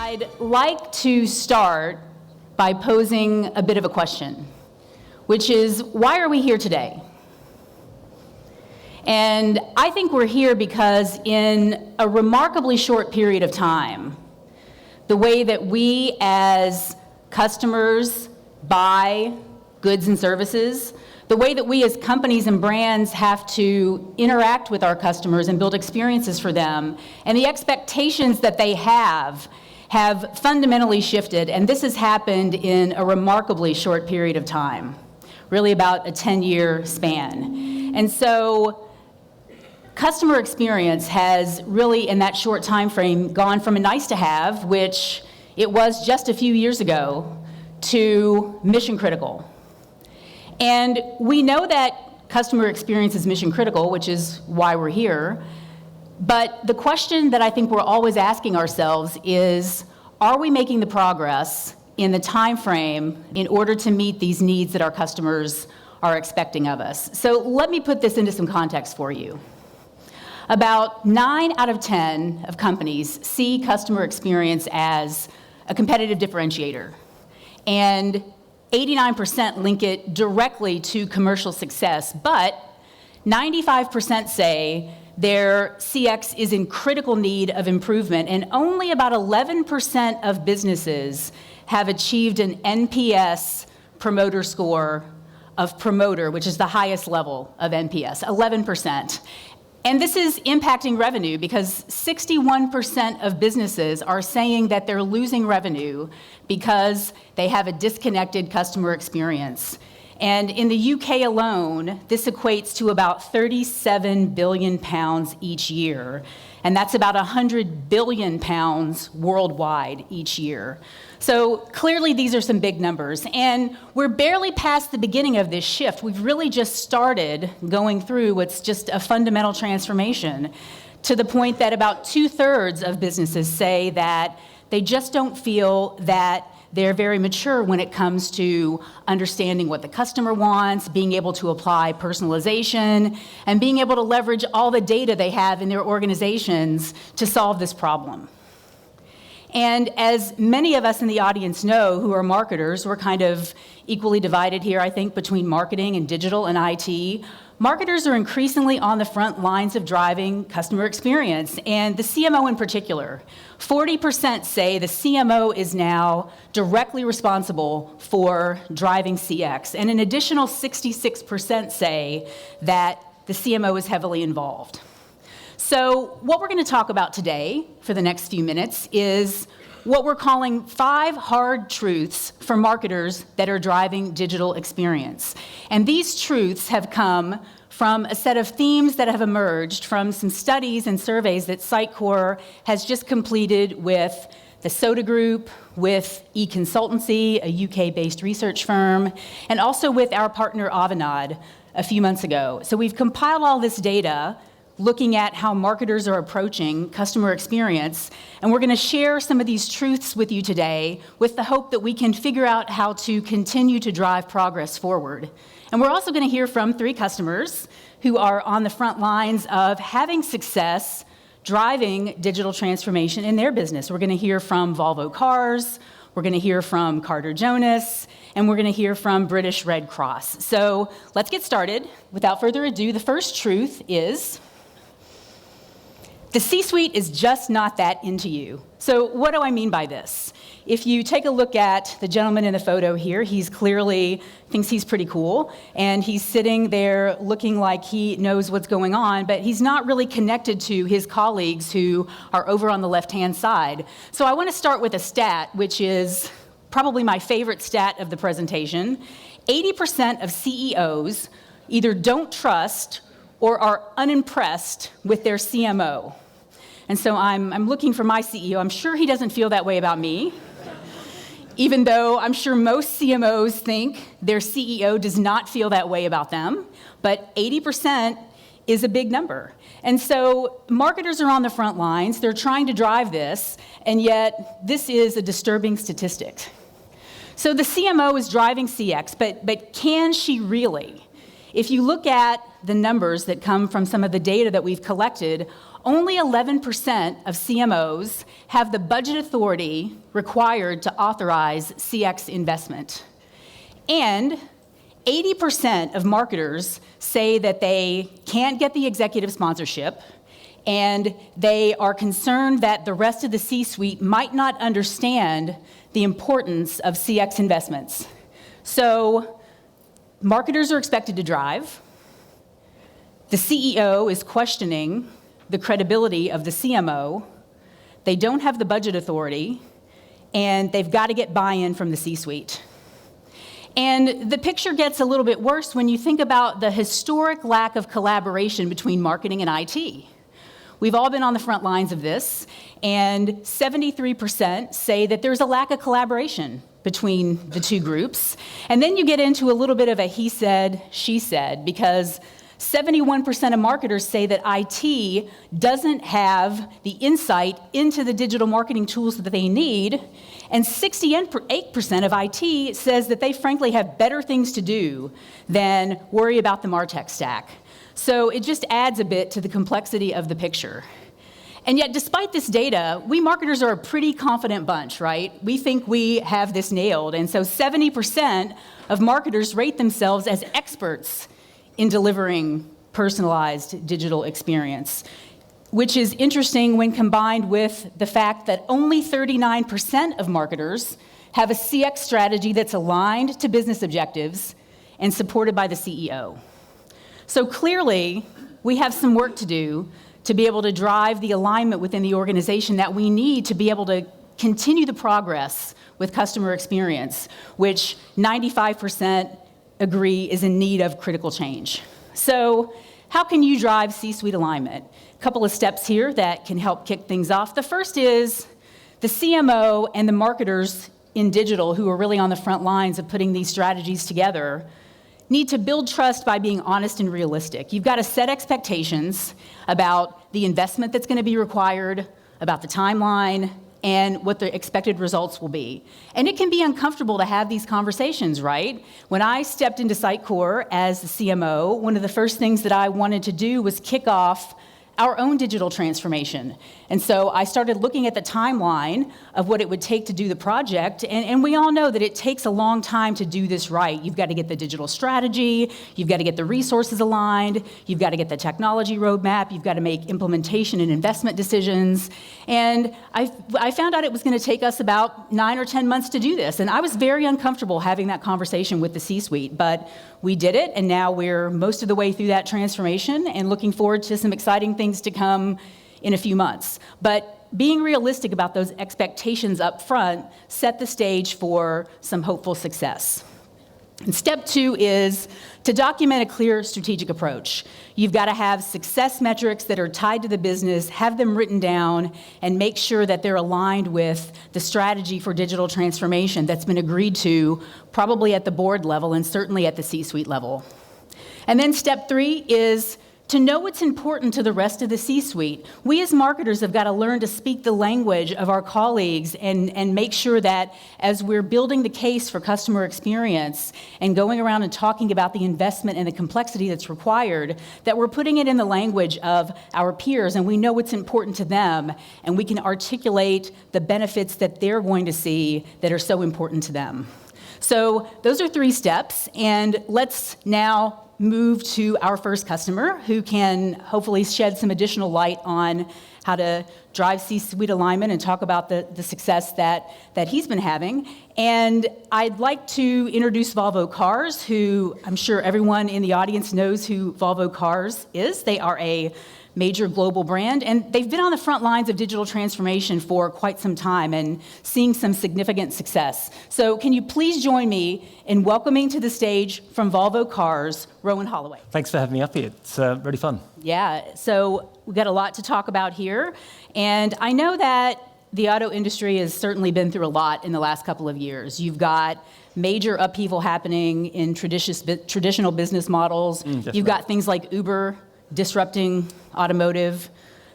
I'd like to start by posing a bit of a question, which is, why are we here today? And I think we're here because in a remarkably short period of time, the way that we as customers buy goods and services, the way that we as companies and brands have to interact with our customers and build experiences for them, and the expectations that they have fundamentally shifted, and this has happened in a remarkably short period of time, really about a 10-year span. And so customer experience has really, in that short time frame, gone from a nice to have, which it was just a few years ago, to mission critical. And we know that customer experience is mission critical, which is why we're here. But the question that I think we're always asking ourselves is, are we making the progress in the time frame in order to meet these needs that our customers are expecting of us? So let me put this into some context for you. About 9 out of 10 of companies see customer experience as a competitive differentiator. And 89% link it directly to commercial success, but 95% say their CX is in critical need of improvement, and only about 11% of businesses have achieved an NPS promoter score of promoter, which is the highest level of NPS, 11%. And this is impacting revenue because 61% of businesses are saying that they're losing revenue because they have a disconnected customer experience. And in the UK alone, this equates to about 37 billion pounds each year. And that's about 100 billion pounds worldwide each year. So clearly these are some big numbers. And we're barely past the beginning of this shift. We've really just started going through what's just a fundamental transformation, to the point that about 2/3 of businesses say that they just don't feel that they're very mature when it comes to understanding what the customer wants, being able to apply personalization, and being able to leverage all the data they have in their organizations to solve this problem. And as many of us in the audience know who are marketers, we're kind of equally divided here, I think, between marketing and digital and IT. Marketers are increasingly on the front lines of driving customer experience, and the CMO in particular. 40% say the CMO is now directly responsible for driving CX, and an additional 66% say that the CMO is heavily involved. So what we're going to talk about today for the next few minutes is what we're calling 5 hard truths for marketers that are driving digital experience. And these truths have come from a set of themes that have emerged from some studies and surveys that Sitecore has just completed with the Soda Group, with eConsultancy, a UK-based research firm, and also with our partner Avanade a few months ago. So we've compiled all this data looking at how marketers are approaching customer experience, and we're going to share some of these truths with you today with the hope that we can figure out how to continue to drive progress forward. And we're also going to hear from 3 customers who are on the front lines of having success driving digital transformation in their business. We're going to hear from Volvo Cars, we're going to hear from Carter Jonas, and we're going to hear from British Red Cross. So let's get started. Without further ado, the first truth is, the C-suite is just not that into you. So what do I mean by this? If you take a look at the gentleman in the photo here, he's clearly thinks he's pretty cool, and he's sitting there looking like he knows what's going on, but he's not really connected to his colleagues who are over on the left-hand side. So I want to start with a stat, which is probably my favorite stat of the presentation. 80% of CEOs either don't trust or are unimpressed with their CMO. And so I'm looking for my CEO. I'm sure he doesn't feel that way about me, even though I'm sure most CMOs think their CEO does not feel that way about them, but 80% is a big number. And so marketers are on the front lines, they're trying to drive this, and yet this is a disturbing statistic. So the CMO is driving CX, but can she really? If you look at the numbers that come from some of the data that we've collected, only 11% of CMOs have the budget authority required to authorize CX investment. And 80% of marketers say that they can't get the executive sponsorship, and they are concerned that the rest of the C-suite might not understand the importance of CX investments. So marketers are expected to drive. The CEO is questioning the credibility of the CMO. They don't have the budget authority, and they've got to get buy-in from the C-suite. And the picture gets a little bit worse when you think about the historic lack of collaboration between marketing and IT. We've all been on the front lines of this, and 73% say that there's a lack of collaboration between the two groups. And then you get into a little bit of a he said, she said, because 71% of marketers say that IT doesn't have the insight into the digital marketing tools that they need, and 68% of IT says that they frankly have better things to do than worry about the MarTech stack. So it just adds a bit to the complexity of the picture. And yet, despite this data, we marketers are a pretty confident bunch, right? We think we have this nailed, and so 70% of marketers rate themselves as experts in delivering personalized digital experience, which is interesting when combined with the fact that only 39% of marketers have a CX strategy that's aligned to business objectives and supported by the CEO. So clearly, we have some work to do to be able to drive the alignment within the organization that we need to be able to continue the progress with customer experience, which 95% agree is in need of critical change. So how can you drive C-suite alignment? A couple of steps here that can help kick things off. The first is the CMO and the marketers in digital who are really on the front lines of putting these strategies together need to build trust by being honest and realistic. You've got to set expectations about the investment that's going to be required, about the timeline, and what the expected results will be. And it can be uncomfortable to have these conversations, right? When I stepped into Sitecore as the CMO, one of the first things that I wanted to do was kick off our own digital transformation. And so I started looking at the timeline of what it would take to do the project, and we all know that it takes a long time to do this right. You've got to get the digital strategy, you've got to get the resources aligned, you've got to get the technology roadmap, you've got to make implementation and investment decisions, and I found out it was going to take us about 9 or 10 months to do this, and I was very uncomfortable having that conversation with the C-suite, but we did it, and now we're most of the way through that transformation and looking forward to some exciting things to come in a few months. But being realistic about those expectations up front set the stage for some hopeful success. And step 2 is to document a clear strategic approach. You've got to have success metrics that are tied to the business, have them written down, and make sure that they're aligned with the strategy for digital transformation that's been agreed to probably at the board level and certainly at the C-suite level. And then step 3 is to know what's important to the rest of the C-suite. We as marketers have got to learn to speak the language of our colleagues and make sure that as we're building the case for customer experience and going around and talking about the investment and the complexity that's required, that we're putting it in the language of our peers and we know what's important to them and we can articulate the benefits that they're going to see that are so important to them. So those are 3 steps, and let's now move to our first customer who can hopefully shed some additional light on how to drive C-suite alignment and talk about the success that he's been having. And I'd like to introduce Volvo Cars, who I'm sure everyone in the audience knows who Volvo Cars is. They are a major global brand, and they've been on the front lines of digital transformation for quite some time and seeing some significant success. So can you please join me in welcoming to the stage from Volvo Cars, Rowan Holloway. Thanks for having me up here. It's really fun. Yeah, so we've got a lot to talk about here, and I know that the auto industry has certainly been through a lot in the last couple of years. You've got major upheaval happening in traditional business models. You've got things like Uber disrupting automotive.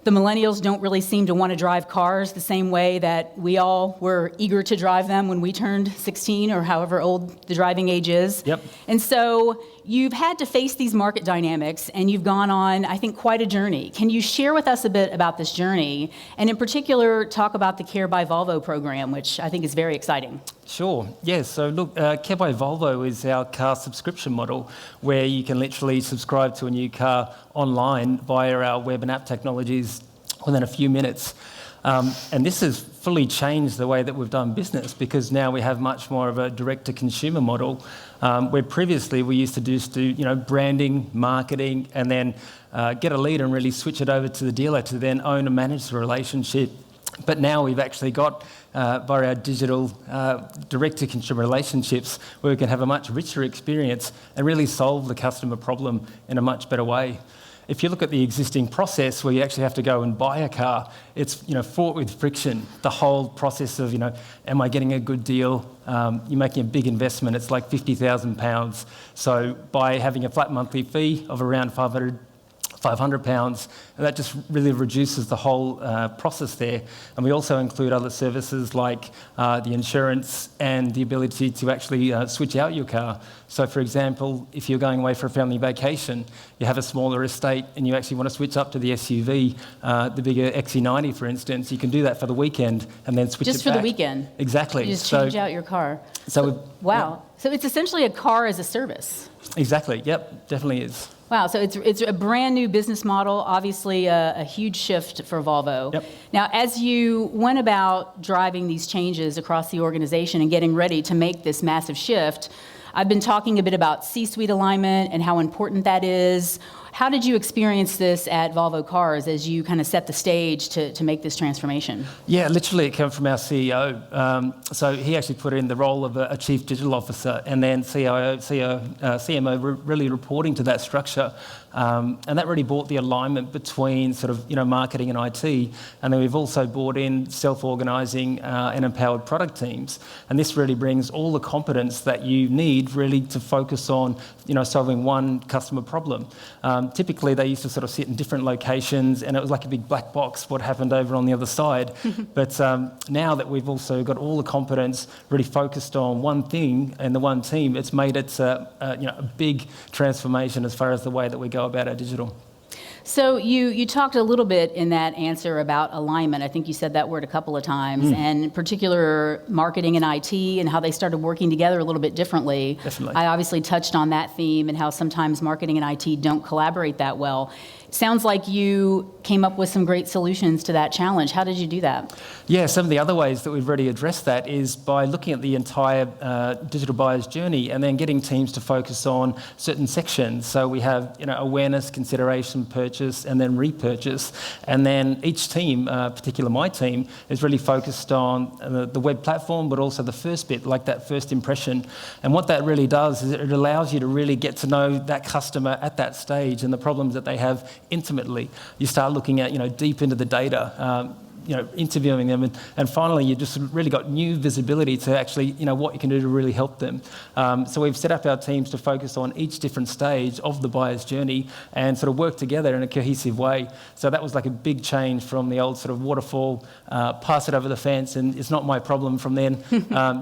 The millennials don't really seem to want to drive cars the same way that we all were eager to drive them when we turned 16 or however old the driving age is. Yep. And so you've had to face these market dynamics, and you've gone on, I think, quite a journey. Can you share with us a bit about this journey, and in particular, talk about the Care by Volvo program, which I think is very exciting? Sure. Yeah. So look, Care by Volvo is our car subscription model where you can literally subscribe to a new car online via our web and app technologies within a few minutes. And this has fully changed the way that we've done business because now we have much more of a direct-to-consumer model, where previously we used to just do branding, marketing, and then get a lead and really switch it over to the dealer to then own and manage the relationship. But now we've actually got, via our digital direct-to-consumer relationships, where we can have a much richer experience and really solve the customer problem in a much better way. If you look at the existing process where you actually have to go and buy a car, it's fraught with friction. The whole process of, am I getting a good deal? You're making a big investment. It's like £50,000. So by having a flat monthly fee of around £500, that just really reduces the whole process there. And we also include other services like the insurance and the ability to actually switch out your car. So for example, if you're going away for a family vacation, you have a smaller estate and you actually want to switch up to the SUV, the bigger XC90 for instance, you can do that for the weekend and then switch it back. Just for the weekend? Exactly. You just change out your car. Wow. Yeah. So it's essentially a car as a service. Exactly. Yep, definitely is. Wow, so it's a brand new business model, obviously a huge shift for Volvo. Yep. Now, as you went about driving these changes across the organization and getting ready to make this massive shift, I've been talking a bit about C-suite alignment and how important that is. How did you experience this at Volvo Cars as you kind of set the stage to make this transformation? Yeah, literally it came from our CEO. So he actually put in the role of a chief digital officer and then CMO really reporting to that structure. And that really brought the alignment between sort of, marketing and IT. And then we've also brought in self-organising and empowered product teams. And this really brings all the competence that you need really to focus on, solving one customer problem. Typically, they used to sort of sit in different locations and it was like a big black box what happened over on the other side. But now that we've also got all the competence really focused on one thing and the one team, it's made it a big transformation as far as the way that we go about our digital. So you talked a little bit in that answer about alignment. I think you said that word a couple of times, and in particular marketing and IT and how they started working together a little bit differently. Definitely. I obviously touched on that theme and how sometimes marketing and IT don't collaborate that well. Sounds like you came up with some great solutions to that challenge. How did you do that? Yeah, some of the other ways that we've already addressed that is by looking at the entire digital buyer's journey and then getting teams to focus on certain sections. So we have awareness, consideration, purchase, and then repurchase. And then each team, particularly my team, is really focused on the web platform, but also the first bit, like that first impression. And what that really does is it allows you to really get to know that customer at that stage and the problems that they have intimately. You start looking at, deep into the data, interviewing them, and finally you just really got new visibility to actually, what you can do to really help them. So we've set up our teams to focus on each different stage of the buyer's journey and sort of work together in a cohesive way. So that was like a big change from the old sort of waterfall, pass it over the fence and it's not my problem from then.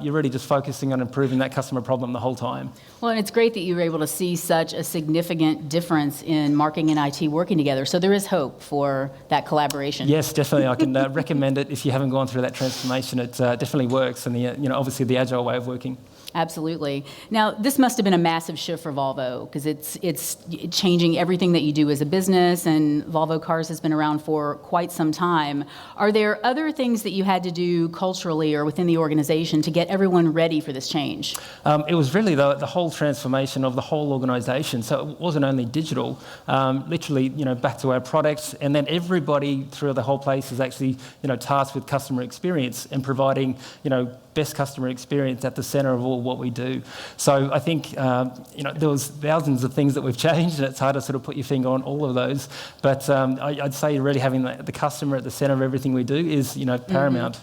You're really just focusing on improving that customer problem the whole time. Well, and it's great that you were able to see such a significant difference in marketing and IT working together. So there is hope for that collaboration. Yes, definitely. I can recommend it if you haven't gone through that transformation. It definitely works, and obviously the agile way of working. Absolutely. Now, this must have been a massive shift for Volvo because it's changing everything that you do as a business, and Volvo Cars has been around for quite some time. Are there other things that you had to do culturally or within the organization to get everyone ready for this change? It was really the whole transformation of the whole organisation. So it wasn't only digital, literally, back to our products, and then everybody through the whole place is actually, tasked with customer experience and providing, best customer experience at the centre of all incredible what we do. So I think, there was thousands of things that we've changed, and it's hard to sort of put your finger on all of those. But I'd say really having the customer at the centre of everything we do is, paramount.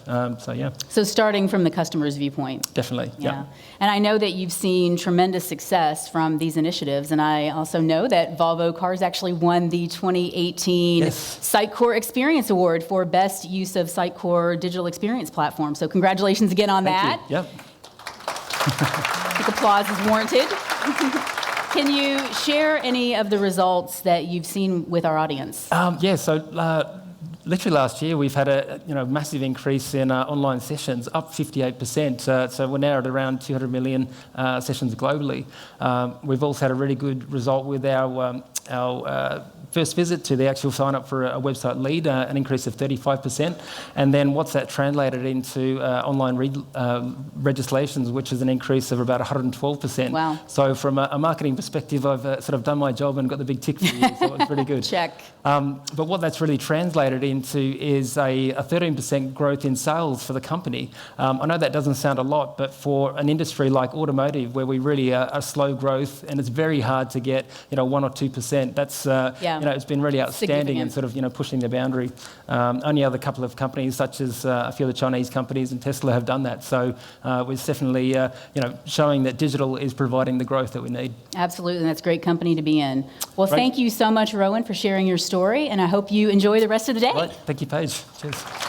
So starting from the customer's viewpoint. Definitely, yeah. And I know that you've seen tremendous success from these initiatives, and I also know that Volvo Cars actually won the 2018 Sitecore Experience Award for Best Use of Sitecore Digital Experience Platform. So congratulations again on that. Thank you. Yep. I think applause is warranted. Can you share any of the results that you've seen with our audience? Literally last year, we've had a massive increase in online sessions, up 58%. So we're now at around 200 million sessions globally. We've also had a really good result with our first visit to the actual sign up for a website lead, an increase of 35%. And then what's that translated into online registrations, which is an increase of about 112%. Wow. So from a marketing perspective, I've sort of done my job and got the big tick for you, so it's really good. Check. But what that's really translated into is a 13% growth in sales for the company. I know that doesn't sound a lot, but for an industry like automotive, where we really are slow growth and it's very hard to get 1 or 2%, that's it's been really outstanding and sort of pushing the boundary. Only other couple of companies, such as a few of the Chinese companies and Tesla, have done that. So we're definitely showing that digital is providing the growth that we need. Absolutely, and that's a great company to be in. Well, thank you so much, Rowan, for sharing your story, and I hope you enjoy the rest of the day. Right. Thank you, Paige. Cheers.